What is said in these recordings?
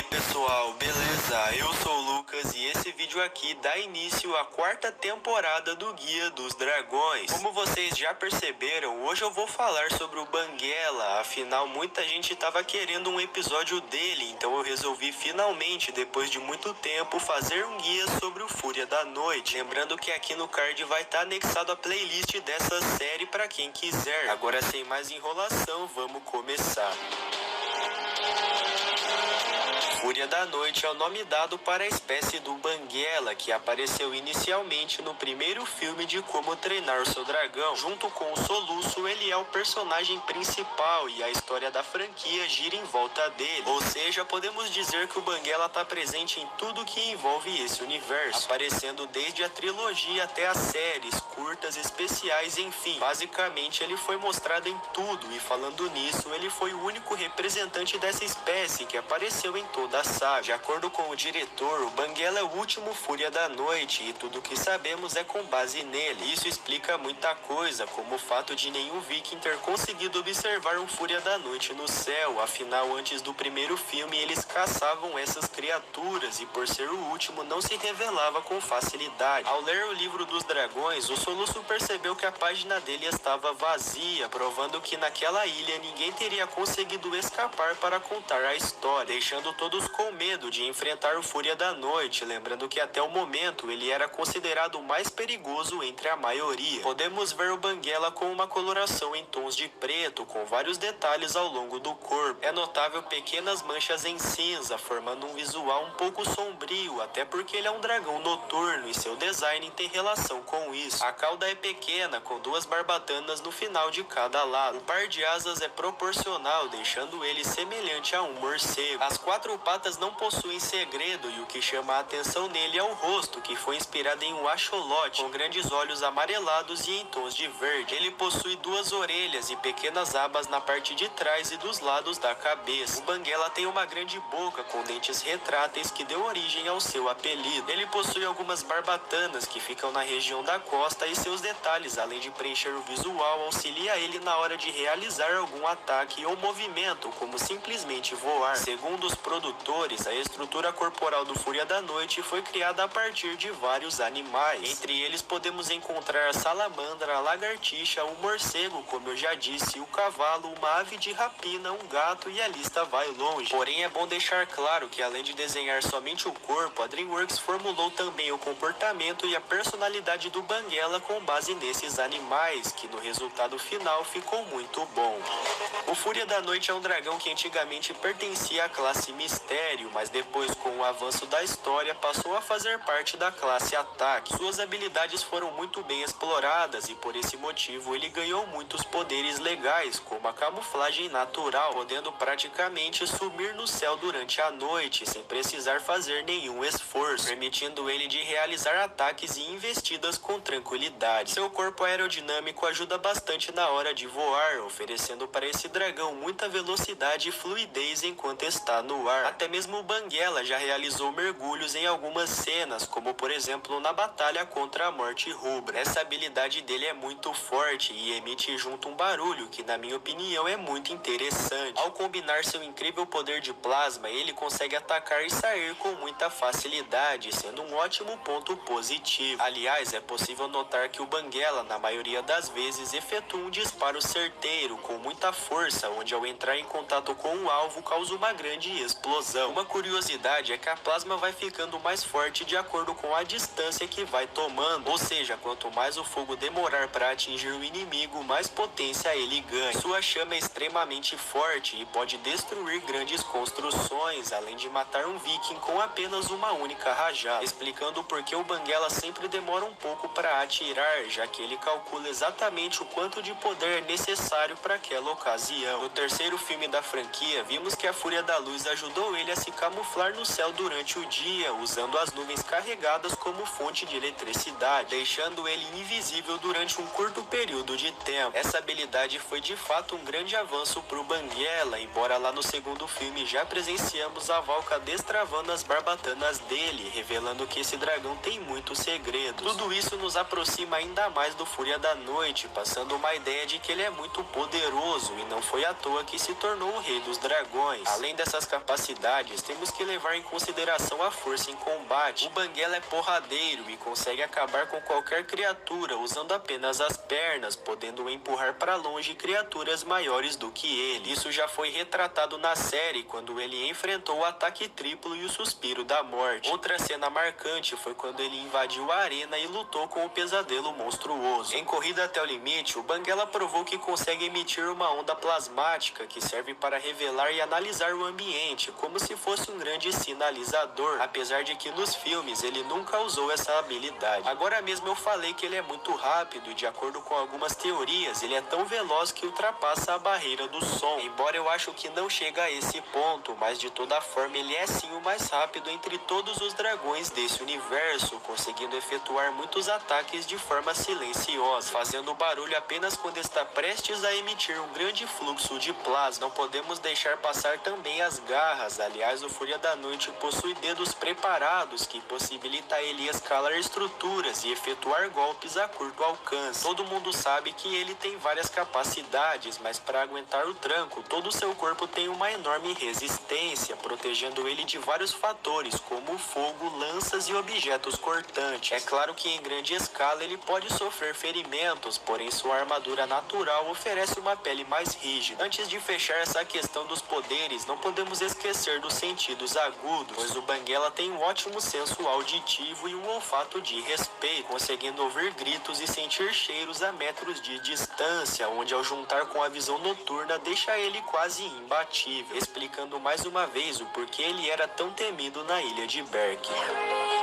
Pessoal, beleza? Eu sou o Lucas e esse vídeo aqui dá início à quarta temporada do Guia dos Dragões. Como vocês já perceberam, hoje eu vou falar sobre o Banguela, afinal muita gente tava querendo um episódio dele, então eu resolvi finalmente, depois de muito tempo, fazer um guia sobre o Fúria da Noite. Lembrando que aqui no card vai estar anexado a playlist dessa série para quem quiser. Agora sem mais enrolação, vamos começar. Fúria da Noite é o nome dado para a espécie do Banguela, que apareceu inicialmente no primeiro filme de Como Treinar o Seu Dragão. Junto com o Soluço, ele é o personagem principal e a história da franquia gira em volta dele. Ou seja, podemos dizer que o Banguela está presente em tudo que envolve esse universo, aparecendo desde a trilogia até as séries, curtas, especiais, enfim. Basicamente, ele foi mostrado em tudo e, falando nisso, ele foi o único representante dessa espécie que apareceu em toda a saga. De acordo com o diretor, o Banguela é o último Fúria da Noite e tudo o que sabemos é com base nele. Isso explica muita coisa, como o fato de nenhum viking ter conseguido observar um Fúria da Noite no céu, afinal antes do primeiro filme eles caçavam essas criaturas e por ser o último não se revelava com facilidade. Ao ler o livro dos dragões, o Soluço percebeu que a página dele estava vazia, provando que naquela ilha ninguém teria conseguido escapar para contar a história, deixando todos com medo de enfrentar o Fúria da Noite, lembrando que até o momento ele era considerado o mais perigoso entre a maioria. Podemos ver o Banguela com uma coloração em tons de preto, com vários detalhes ao longo do corpo. É notável pequenas manchas em cinza, formando um visual um pouco sombrio, até porque ele é um dragão noturno e seu design tem relação com isso. A cauda é pequena, com duas barbatanas no final de cada lado. O par de asas é proporcional, deixando ele semelhante a um morcego. As quatro patas não possuem segredo e o que chama a atenção nele é o rosto, que foi inspirado em um axolote, com grandes olhos amarelados e em tons de verde. Ele possui duas orelhas e pequenas abas na parte de trás e dos lados da cabeça. O Banguela tem uma grande boca com dentes retráteis que deu origem ao seu apelido. Ele possui algumas barbatanas que ficam na região da costa e seus detalhes, além de preencher o visual, auxilia ele na hora de realizar algum ataque ou movimento, como simplesmente voar. Segundo os produtores, a estrutura corporal do Fúria da Noite foi criada a partir de vários animais. Entre eles podemos encontrar a salamandra, a lagartixa, o morcego, como eu já disse, o cavalo, uma ave de rapina, um gato e a lista vai longe. Porém, é bom deixar claro que além de desenhar somente o corpo, a DreamWorks formulou também o comportamento e a personalidade do Banguela com base nesses animais, que no resultado final ficou muito bom. O Fúria da Noite é um dragão que antigamente pertencia à classe Mistério, mas depois com o avanço da história passou a fazer parte da classe Ataque. Suas habilidades foram muito bem exploradas e por esse motivo ele ganhou muitos poderes legais, como a camuflagem natural, podendo praticamente sumir no céu durante a noite, sem precisar fazer nenhum esforço, permitindo ele de realizar ataques e investidas com tranquilidade. Seu corpo aerodinâmico ajuda bastante na hora de voar, oferecendo para esse dragão muita velocidade e fluidez enquanto está no ar. Até mesmo o Banguela já realizou mergulhos em algumas cenas, como por exemplo na batalha contra a Morte Rubra. Essa habilidade dele é muito forte e emite junto um barulho que na minha opinião é muito interessante. Ao combinar seu incrível poder de plasma, ele consegue atacar e sair com muita facilidade, sendo um ótimo ponto positivo. Aliás, é possível notar que o Banguela na maioria das vezes efetua um disparo certeiro com muita força, onde ao entrar em contato com o alvo causa uma grande explosão. Uma curiosidade é que a plasma vai ficando mais forte de acordo com a distância que vai tomando, ou seja, quanto mais o fogo demorar para atingir o inimigo, mais potência ele ganha. Sua chama é extremamente forte e pode destruir grandes construções, além de matar um viking com apenas uma única rajada, explicando por que o Banguela sempre demora um pouco para atirar, já que ele calcula exatamente o quanto de poder é necessário para aquela ocasião. No terceiro filme da franquia, vimos que a Fúria da Luz ajudou ele a se camuflar no céu durante o dia, usando as nuvens carregadas como fonte de eletricidade, deixando ele invisível durante um curto período de tempo. Essa habilidade foi de fato um grande avanço para o Banguela, embora lá no segundo filme já presenciamos a Valka destravando as barbatanas dele, revelando que esse dragão tem muitos segredos. Tudo isso nos aproxima ainda mais do Fúria da Noite, passando uma ideia de que ele é muito poderoso e não foi à toa que se tornou o Rei dos Dragões. Além dessas capacidades, habilidades, temos que levar em consideração a força em combate. O Banguela é porradeiro e consegue acabar com qualquer criatura usando apenas as pernas, podendo empurrar para longe criaturas maiores do que ele. Isso já foi retratado na série quando ele enfrentou o ataque triplo e o suspiro da morte. Outra cena marcante foi quando ele invadiu a arena e lutou com o pesadelo monstruoso. Em Corrida até o Limite, o Banguela provou que consegue emitir uma onda plasmática que serve para revelar e analisar o ambiente, como se fosse um grande sinalizador, apesar de que nos filmes ele nunca usou essa habilidade. Agora mesmo eu falei que ele é muito rápido e, de acordo com algumas teorias, ele é tão veloz que ultrapassa a barreira do som. Embora eu acho que não chega a esse ponto, mas de toda forma ele é sim o mais rápido entre todos os dragões desse universo, conseguindo efetuar muitos ataques de forma silenciosa, fazendo barulho apenas quando está prestes a emitir um grande fluxo de plasma. Não podemos deixar passar também as garras. Aliás, o Fúria da Noite possui dedos preparados que possibilita ele escalar estruturas e efetuar golpes a curto alcance. Todo mundo sabe que ele tem várias capacidades, mas para aguentar o tranco, todo o seu corpo tem uma enorme resistência, protegendo ele de vários fatores, como fogo, lanças e objetos cortantes. É claro que em grande escala ele pode sofrer ferimentos, porém sua armadura natural oferece uma pele mais rígida. Antes de fechar essa questão dos poderes, não podemos esquecer dos sentidos agudos, pois o Banguela tem um ótimo senso auditivo e um olfato de respeito, conseguindo ouvir gritos e sentir cheiros a metros de distância, onde ao juntar com a visão noturna deixa ele quase imbatível, explicando mais uma vez o porquê ele era tão temido na ilha de Berk.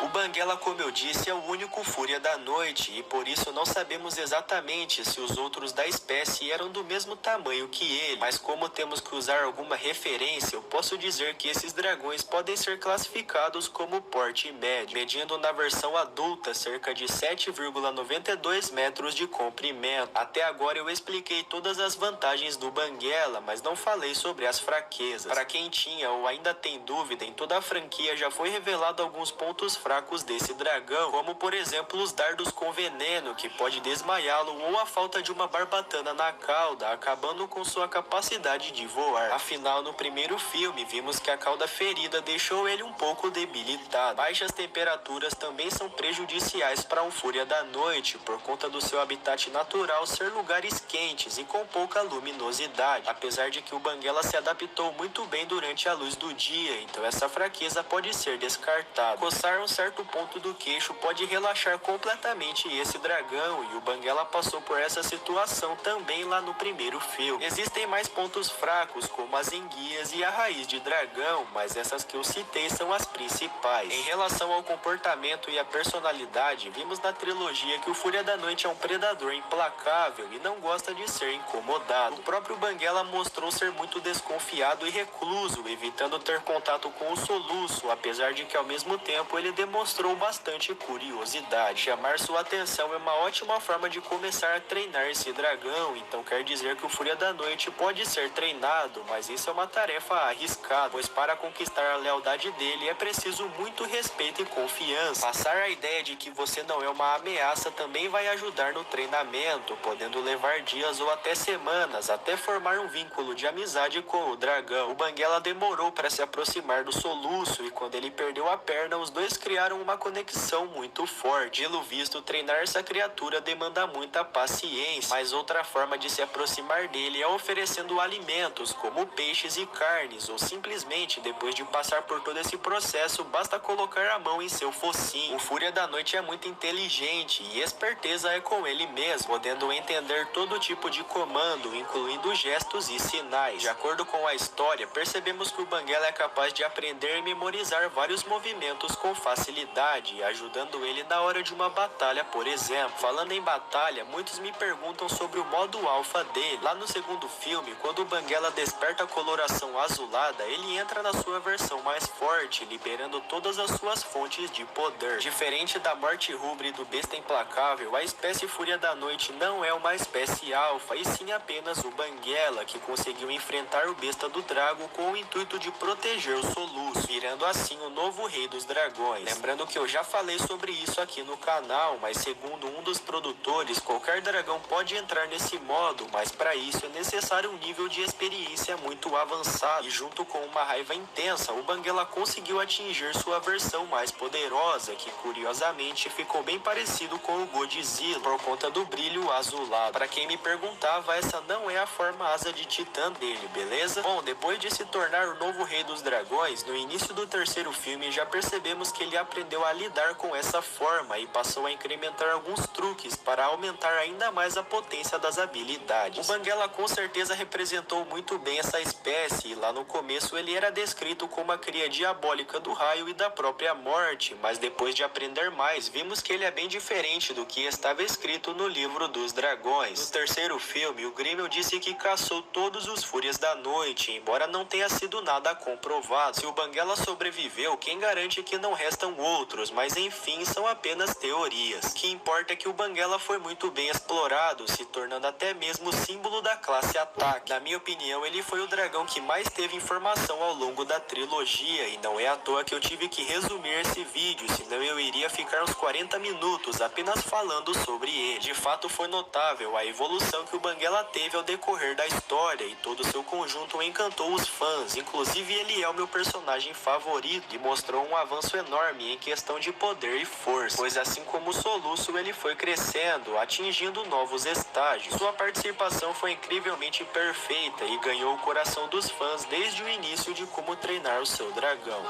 O Banguela, como eu disse, é o único Fúria da Noite e por isso não sabemos exatamente se os outros da espécie eram do mesmo tamanho que ele, mas como temos que usar alguma referência, eu posso dizer que esses dragões podem ser classificados como porte médio, medindo na versão adulta cerca de 7,92 metros de comprimento. Até agora eu expliquei todas as vantagens do Banguela, mas não falei sobre as fraquezas. Para quem tinha ou ainda tem dúvida, em toda a franquia já foi revelado alguns pontos fracos desse dragão, como por exemplo os dardos com veneno, que pode desmaiá-lo, ou a falta de uma barbatana na cauda, acabando com sua capacidade de voar. Afinal, no primeiro filme, vimos que a cauda ferida deixou ele um pouco debilitado. Baixas temperaturas também são prejudiciais para um Fúria da Noite, por conta do seu habitat natural ser lugares quentes e com pouca luminosidade, apesar de que o Banguela se adaptou muito bem durante a luz do dia, então essa fraqueza pode ser descartada. Coçar um certo ponto do queixo pode relaxar completamente esse dragão, e o Banguela passou por essa situação também lá no primeiro filme. Existem mais pontos fracos, como as enguias e a raiz de dragão, mas essas que eu citei são as principais. Em relação ao comportamento e a personalidade, vimos na trilogia que o Fúria da Noite é um predador implacável e não gosta de ser incomodado. O próprio Banguela mostrou ser muito desconfiado e recluso, evitando ter contato com o Soluço, apesar de que ao mesmo tempo ele demonstrou bastante curiosidade. Chamar sua atenção é uma ótima forma de começar a treinar esse dragão, então quer dizer que o Fúria da Noite pode ser treinado, mas isso é uma tarefa arriscada, pois para conquistar a lealdade dele é preciso muito respeito e confiança. Passar a ideia de que você não é uma ameaça também vai ajudar no treinamento, podendo levar dias ou até semanas até formar um vínculo de amizade com o dragão. O Banguela demorou para se aproximar do Soluço e quando ele perdeu a perna, os dois criaram uma conexão muito forte. Pelo visto, treinar essa criatura demanda muita paciência, mas outra forma de se aproximar dele é oferecendo alimentos, como peixes e carnes, ou simplesmente, depois de passar por todo esse processo, basta colocar a mão em seu focinho. O Fúria da Noite é muito inteligente e esperteza é com ele mesmo, podendo entender todo tipo de comando, incluindo gestos e sinais. De acordo com a história, percebemos que o Banguela é capaz de aprender e memorizar vários movimentos com facilidade, ajudando ele na hora de uma batalha, por exemplo. Falando em batalha, muitos me perguntam sobre o modo alfa dele. Lá no segundo filme, quando o Banguela desperta a coloração azulada, ele entra na sua versão mais forte, liberando todas as suas fontes de poder. Diferente da Morte Rubra e do Besta Implacável, a espécie Fúria da Noite não é uma espécie alfa, e sim apenas o Banguela, que conseguiu enfrentar o Besta do Drago com o intuito de proteger o Soluço, virando assim o novo rei dos dragões. Lembrando que eu já falei sobre isso aqui no canal, mas segundo um dos produtores, qualquer dragão pode entrar nesse modo, mas para isso é necessário um nível de experiência muito avançado, e junto com uma raiva intensa, o Banguela conseguiu atingir sua versão mais poderosa, que curiosamente ficou bem parecido com o Godzilla por conta do brilho azulado. Para quem me perguntava, essa não é a forma asa de titã dele, beleza? Bom, depois de se tornar o novo rei dos dragões, no início do terceiro filme já percebemos que ele aprendeu a lidar com essa forma e passou a incrementar alguns truques para aumentar ainda mais a potência das habilidades. O Banguela com certeza representou muito bem essa espécie e lá no começo ele era descrito como a cria diabólica do raio e da própria morte, mas depois de aprender mais, vimos que ele é bem diferente do que estava escrito no livro dos dragões. No terceiro filme, o Grimmel disse que caçou todos os Fúrias da Noite, embora não tenha sido nada comprovado. Se o Banguela sobreviveu, quem garante que não restam outros, mas enfim, são apenas teorias. O que importa é que o Banguela foi muito bem explorado, se tornando até mesmo símbolo da classe ataque. Na minha opinião, ele foi o dragão que mais teve informação ao longo da trilogia, e não é à toa que eu tive que resumir esse vídeo, senão eu iria ficar uns 40 minutos apenas falando sobre ele. De fato foi notável a evolução que o Banguela teve ao decorrer da história, e todo seu conjunto encantou os fãs, inclusive ele é o meu personagem favorito e mostrou um avanço enorme em questão de poder e força, pois assim como o Soluço ele foi crescendo, atingindo novos estágios. Sua participação foi incrivelmente perfeita e ganhou o coração dos fãs desde o início de Como Treinar o Seu Dragão.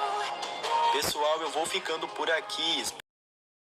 Pessoal, eu vou ficando por aqui.